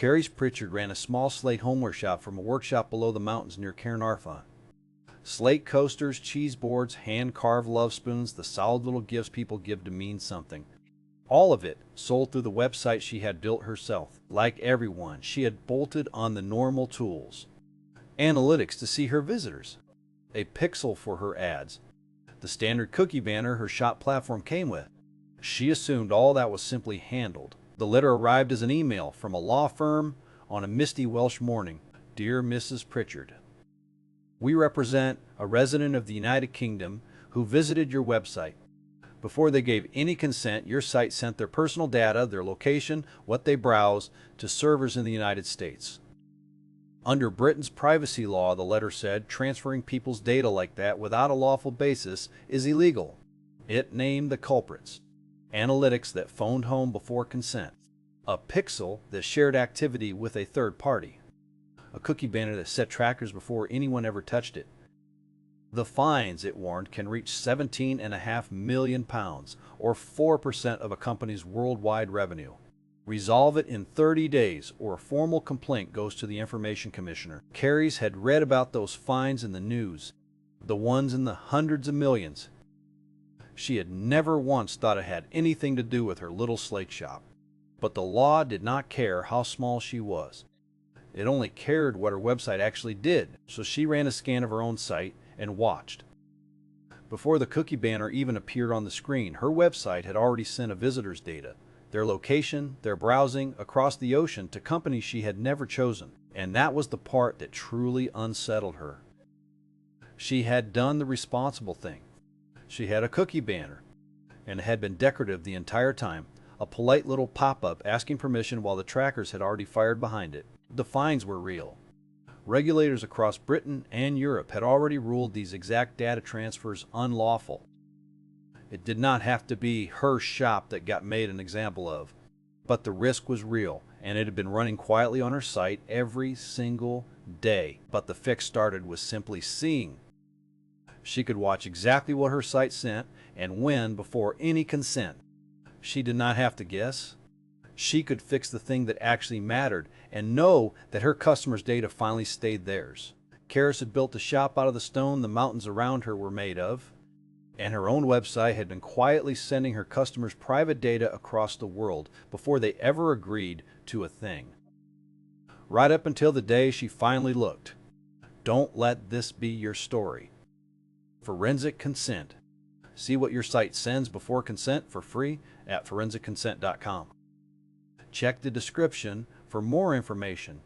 Carrie Pritchard ran a small slate homeware shop from a workshop below the mountains near Caernarfon. Slate coasters, cheese boards, hand-carved love spoons, the solid little gifts people give to mean something. All of it sold through the website she had built herself. Like everyone, she had bolted on the normal tools. Analytics to see her visitors. A pixel for her ads. The standard cookie banner her shop platform came with. She assumed all that was simply handled. The letter arrived as an email from a law firm on a misty Welsh morning. Dear Mrs. Pritchard, we represent a resident of the United Kingdom who visited your website. Before they gave any consent, your site sent their personal data, their location, what they browse, to servers in the United States. Under Britain's privacy law, the letter said, transferring people's data like that without a lawful basis is illegal. It named the culprits. Analytics that phoned home before consent. A pixel that shared activity with a third party. A cookie banner that set trackers before anyone ever touched it. The fines, it warned, can reach £17.5 million, or 4% of a company's worldwide revenue. Resolve it in 30 days, or a formal complaint goes to the Information Commissioner. Carrie's had read about those fines in the news, the ones in the hundreds of millions. She had never once thought it had anything to do with her little slate shop. But the law did not care how small she was. It only cared what her website actually did, so she ran a scan of her own site and watched. Before the cookie banner even appeared on the screen, her website had already sent a visitor's data, their location, their browsing, across the ocean to companies she had never chosen. And that was the part that truly unsettled her. She had done the responsible thing. She had a cookie banner, and it had been decorative the entire time, a polite little pop-up asking permission while the trackers had already fired behind it. The fines were real. Regulators across Britain and Europe had already ruled these exact data transfers unlawful. It did not have to be her shop that got made an example of, but the risk was real, and it had been running quietly on her site every single day. But the fix started with simply seeing. She could watch exactly what her site sent and when before any consent. She did not have to guess. She could fix the thing that actually mattered and know that her customers' data finally stayed theirs. Karis had built a shop out of the stone the mountains around her were made of, and her own website had been quietly sending her customers' private data across the world before they ever agreed to a thing. Right up until the day she finally looked. Don't let this be your story. Forensic Consent. See what your site sends before consent for free at ForensicConsent.com. Check the description for more information